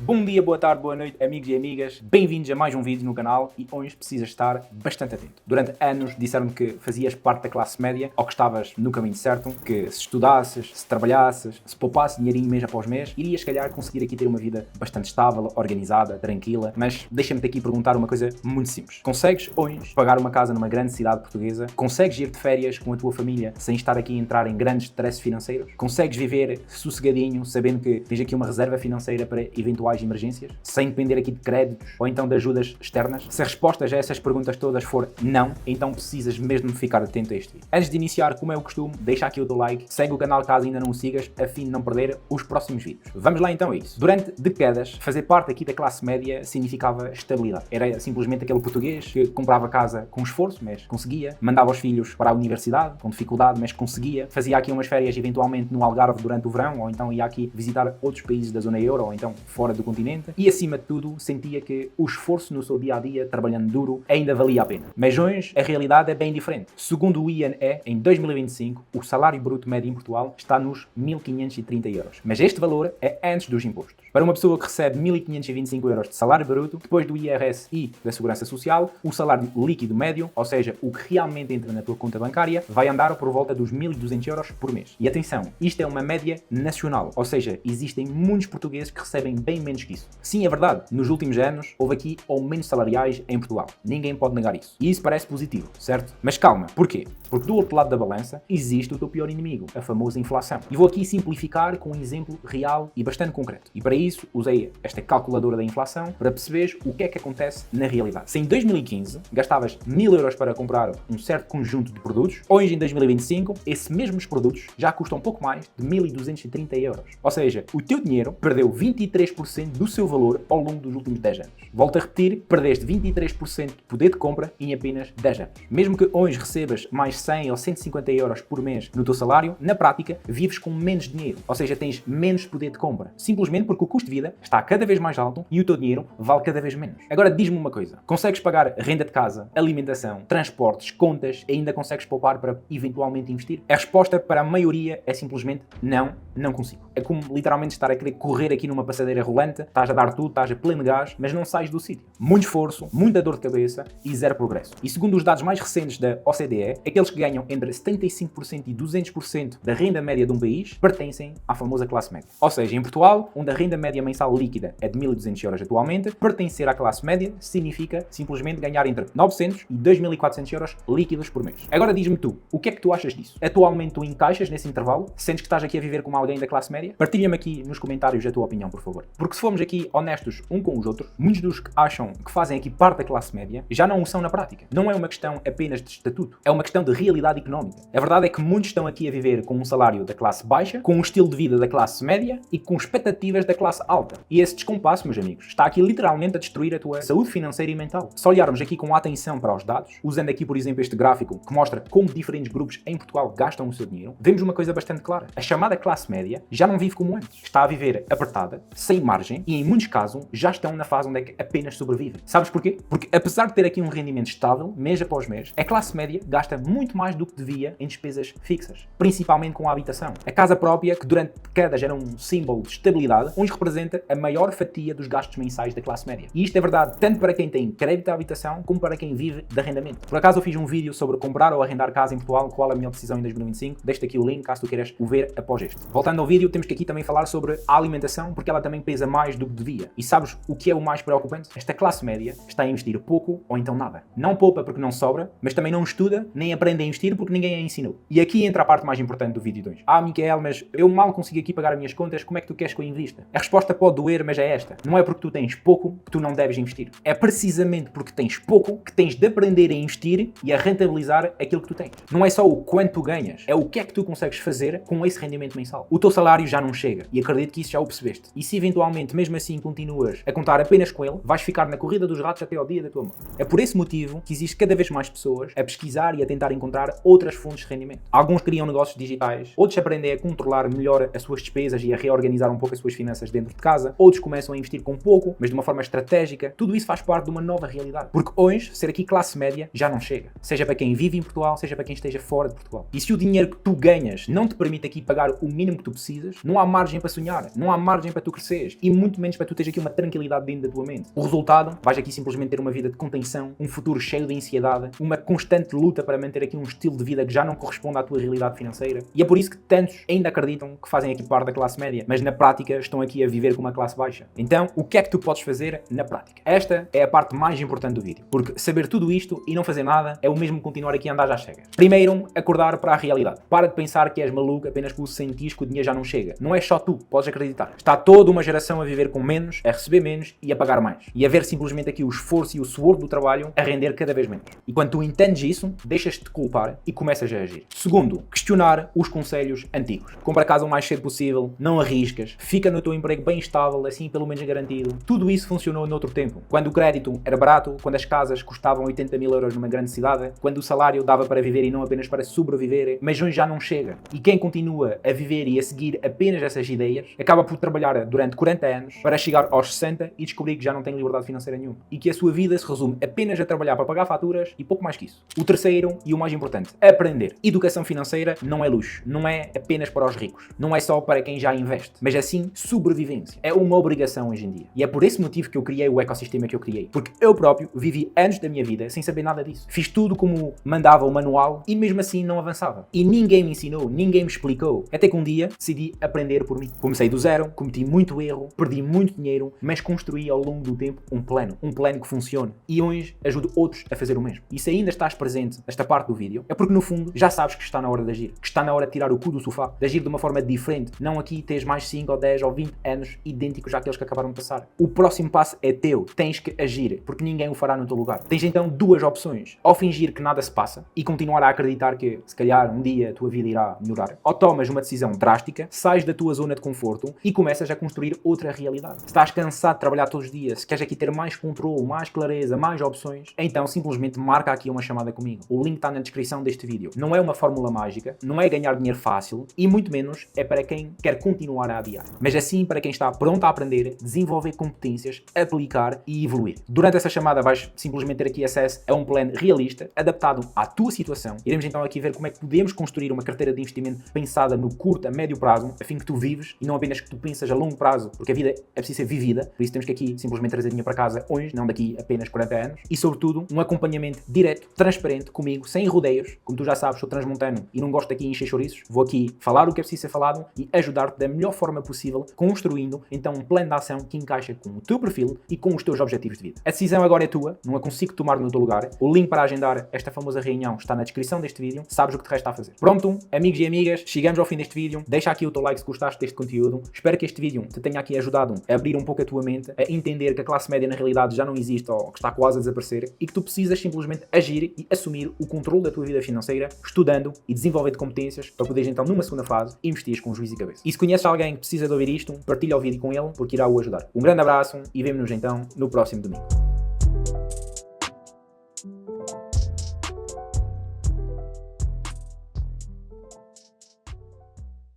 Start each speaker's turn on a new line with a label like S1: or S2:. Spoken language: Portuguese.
S1: Bom dia, boa tarde, boa noite, amigos e amigas. Bem-vindos a mais um vídeo no canal e hoje precisas estar bastante atento. Durante anos disseram-me que fazias parte da classe média ou que estavas no caminho certo, que se estudasses, se trabalhasses, se poupasses dinheirinho mês após mês, irias, se calhar, conseguir aqui ter uma vida bastante estável, organizada, tranquila. Mas deixa-me-te aqui perguntar uma coisa muito simples. Consegues hoje pagar uma casa numa grande cidade portuguesa? Consegues ir de férias com a tua família sem estar aqui a entrar em grandes stresses financeiros? Consegues viver sossegadinho, sabendo que tens aqui uma reserva financeira para eventuais emergências, sem depender aqui de créditos ou então de ajudas externas? Se a resposta a essas perguntas todas for não, então precisas mesmo ficar atento a este vídeo. Antes de iniciar, como é o costume, deixa aqui o teu like, segue o canal caso ainda não o sigas, a fim de não perder os próximos vídeos. Vamos lá então a isso. Durante décadas, fazer parte aqui da classe média significava estabilidade. Era simplesmente aquele português que comprava casa com esforço, mas conseguia, mandava os filhos para a universidade com dificuldade, mas conseguia, fazia aqui umas férias eventualmente no Algarve durante o verão, ou então ia aqui visitar outros países da zona euro, ou então fora do continente, e acima de tudo sentia que o esforço no seu dia-a-dia, trabalhando duro, ainda valia a pena. Mas hoje a realidade é bem diferente. Segundo o INE, em 2025, o salário bruto médio em Portugal está nos 1.530 euros. Mas este valor é antes dos impostos. Para uma pessoa que recebe 1.525 euros de salário bruto, depois do IRS e da Segurança Social, o salário líquido médio, ou seja, o que realmente entra na tua conta bancária, vai andar por volta dos 1.200 euros por mês. E atenção, isto é uma média nacional, ou seja, existem muitos portugueses que recebem bem menos que isso. Sim, é verdade, nos últimos anos houve aqui aumentos salariais em Portugal. Ninguém pode negar isso. E isso parece positivo, certo? Mas calma, porquê? Porque do outro lado da balança existe o teu pior inimigo, a famosa inflação. E vou aqui simplificar com um exemplo real e bastante concreto. E para isso usei esta calculadora da inflação para perceberes o que é que acontece na realidade. Se em 2015 gastavas 1.000 euros para comprar um certo conjunto de produtos, hoje em 2025 esses mesmos produtos já custam um pouco mais de 1.230 euros. Ou seja, o teu dinheiro perdeu 23% do seu valor ao longo dos últimos 10 anos. Volto a repetir, perdeste 23% de poder de compra em apenas 10 anos. Mesmo que hoje recebas mais 100 ou 150 euros por mês no teu salário, na prática vives com menos dinheiro, ou seja, tens menos poder de compra, simplesmente porque o custo de vida está cada vez mais alto e o teu dinheiro vale cada vez menos. Agora diz-me uma coisa, consegues pagar renda de casa, alimentação, transportes, contas e ainda consegues poupar para eventualmente investir? A resposta para a maioria é simplesmente não, não consigo. É como literalmente estar a querer correr aqui numa passadeira rolante, estás a dar tudo, estás a pleno gás, mas não sais do sítio. Muito esforço, muita dor de cabeça e zero progresso. E segundo os dados mais recentes da OCDE, aqueles que ganham entre 75% e 200% da renda média de um país pertencem à famosa classe média. Ou seja, em Portugal, onde a renda média mensal líquida é de 1.200 euros atualmente, pertencer à classe média significa simplesmente ganhar entre 900 e 2.400 euros líquidos por mês. Agora diz-me tu, o que é que tu achas disso? Atualmente tu encaixas nesse intervalo? Sentes que estás aqui a viver como alguém da classe média? Partilha-me aqui nos comentários a tua opinião, por favor. Porque se formos aqui honestos um com os outros, muitos dos que acham que fazem aqui parte da classe média já não o são na prática. Não é uma questão apenas de estatuto, é uma questão de realidade económica. A verdade é que muitos estão aqui a viver com um salário da classe baixa, com um estilo de vida da classe média e com expectativas da classe alta. E esse descompasso, meus amigos, está aqui literalmente a destruir a tua saúde financeira e mental. Se olharmos aqui com atenção para os dados, usando aqui, por exemplo, este gráfico que mostra como diferentes grupos em Portugal gastam o seu dinheiro, vemos uma coisa bastante clara. A chamada classe média já não vive como antes. Está a viver apertada, sem margem e, em muitos casos, já estão na fase onde é que apenas sobrevivem. Sabes porquê? Porque, apesar de ter aqui um rendimento estável, mês após mês, a classe média gasta muito mais do que devia em despesas fixas, principalmente com a habitação. A casa própria, que durante décadas era um símbolo de estabilidade, hoje representa a maior fatia dos gastos mensais da classe média. E isto é verdade tanto para quem tem crédito à habitação, como para quem vive de arrendamento. Por acaso eu fiz um vídeo sobre comprar ou arrendar casa em Portugal, qual a melhor decisão em 2025. Deixo-te aqui o link, caso tu queiras o ver após este. Voltando ao vídeo, temos que aqui também falar sobre a alimentação, porque ela também pesa mais do que devia. E sabes o que é o mais preocupante? Esta classe média está a investir pouco ou então nada. Não poupa porque não sobra, mas também não estuda, nem aprende a investir porque ninguém a ensinou. E aqui entra a parte mais importante do vídeo de hoje. Micael, mas eu mal consegui aqui pagar as minhas contas, como é que tu queres que eu invista? A resposta pode doer, mas é esta. Não é porque tu tens pouco que tu não deves investir. É precisamente porque tens pouco que tens de aprender a investir e a rentabilizar aquilo que tu tens. Não é só o quanto tu ganhas, é o que é que tu consegues fazer com esse rendimento mensal. O teu salário já não chega e acredito que isso já o percebeste. E se eventualmente mesmo assim continuas a contar apenas com ele, vais ficar na corrida dos ratos até ao dia da tua morte. É por esse motivo que existe cada vez mais pessoas a pesquisar e a tentar encontrar outras fontes de rendimento. Alguns criam negócios digitais, outros aprendem a controlar melhor as suas despesas e a reorganizar um pouco as suas finanças dentro de casa, outros começam a investir com pouco, mas de uma forma estratégica. Tudo isso faz parte de uma nova realidade. Porque hoje, ser aqui classe média já não chega. Seja para quem vive em Portugal, seja para quem esteja fora de Portugal. E se o dinheiro que tu ganhas não te permite aqui pagar o mínimo que tu precisas, não há margem para sonhar, não há margem para tu cresceres. e muito menos para tu teres aqui uma tranquilidade dentro da tua mente. O resultado, vais aqui simplesmente ter uma vida de contenção, um futuro cheio de ansiedade, uma constante luta para manter aqui um estilo de vida que já não corresponde à tua realidade financeira. E é por isso que tantos ainda acreditam que fazem aqui parte da classe média, mas na prática estão aqui a viver com uma classe baixa. Então, o que é que tu podes fazer na prática? Esta é a parte mais importante do vídeo, porque saber tudo isto e não fazer nada é o mesmo que continuar aqui a andar às cegas. Primeiro, acordar para a realidade. Para de pensar que és maluco apenas por sentir que o dinheiro já não chega. Não é só tu, podes acreditar. Está toda uma geração a viver com menos, a receber menos e a pagar mais. E a ver simplesmente aqui o esforço e o suor do trabalho a render cada vez menos. E quando tu entendes isso, deixas-te de culpar e começas a agir. Segundo, questionar os conselhos antigos. Compra a casa o mais cedo possível, não arriscas, fica no teu emprego bem estável, assim pelo menos garantido. Tudo isso funcionou noutro tempo. Quando o crédito era barato, quando as casas custavam 80 mil euros numa grande cidade, quando o salário dava para viver e não apenas para sobreviver, mas hoje já não chega. E quem continua a viver e a seguir apenas essas ideias, acaba por trabalhar durante 40 anos para chegar aos 60 e descobrir que já não tem liberdade financeira nenhuma. E que a sua vida se resume apenas a trabalhar para pagar faturas e pouco mais que isso. O terceiro e o mais importante, aprender. Educação financeira não é luxo, não é apenas para os ricos, não é só para quem já investe, mas é sim sobrevivência. É uma obrigação hoje em dia. E é por esse motivo que eu criei o ecossistema que eu criei. Porque eu próprio vivi anos da minha vida sem saber nada disso. Fiz tudo como mandava o manual e mesmo assim não avançava. E ninguém me ensinou, ninguém me explicou. Até que um dia decidi aprender por mim. Comecei do zero, cometi muito erro, perdi muito dinheiro, mas construí ao longo do tempo um plano que funciona. E hoje ajudo outros a fazer o mesmo. E se ainda estás presente nesta parte do vídeo, é porque no fundo já sabes que está na hora de agir, que está na hora de tirar o cu do sofá, de agir de uma forma diferente, não aqui tens mais 5 ou 10 ou 20 anos idênticos àqueles que acabaram de passar. O próximo passo é teu, tens que agir, porque ninguém o fará no teu lugar. Tens então duas opções, ou fingir que nada se passa e continuar a acreditar que se calhar um dia a tua vida irá melhorar, ou tomas uma decisão drástica, sais da tua zona de conforto e começas a construir outra realidade. Se estás cansado de trabalhar todos os dias, se queres aqui ter mais controle, mais clareza, mais opções, então simplesmente marca aqui uma chamada comigo. O link está na descrição deste vídeo. Não é uma fórmula mágica, não é ganhar dinheiro fácil e muito menos é para quem quer continuar a adiar. Mas assim para quem está pronto a aprender, desenvolver competências, aplicar e evoluir. Durante essa chamada vais simplesmente ter aqui acesso a um plano realista, adaptado à tua situação. Iremos então aqui ver como é que podemos construir uma carteira de investimento pensada no curto a médio prazo, a fim que tu vives e não apenas que tu pensas a longo prazo, porque a vida é preciso ser vivida, por isso temos que aqui simplesmente trazer dinheiro para casa hoje, não daqui apenas 40 anos. E sobretudo um acompanhamento direto, transparente comigo, sem rodeios. Como tu já sabes, sou transmontano e não gosto aqui de encher chouriços. Vou aqui falar o que é preciso ser falado e ajudar-te da melhor forma possível, construindo então um plano de ação que encaixa com o teu perfil e com os teus objetivos de vida. A decisão agora é tua, não a consigo tomar no teu lugar. O link para agendar esta famosa reunião está na descrição deste vídeo. Sabes o que te resta a fazer. Pronto, amigos e amigas, chegamos ao fim deste vídeo. Deixa aqui o teu like se gostaste deste conteúdo. Espero que este vídeo te tenha aqui ajudado a abrir um pouco a tua mente, a entender que a classe média na realidade já não existe ou que está quase a desaparecer e que tu precisas simplesmente agir e assumir o controle da tua vida financeira, estudando e desenvolvendo competências para poderes então numa segunda fase investir com juízo e cabeça. E se conheces alguém que precisa de ouvir isto, partilha o vídeo com ele porque irá o ajudar. Um grande abraço e vemo-nos então no próximo domingo.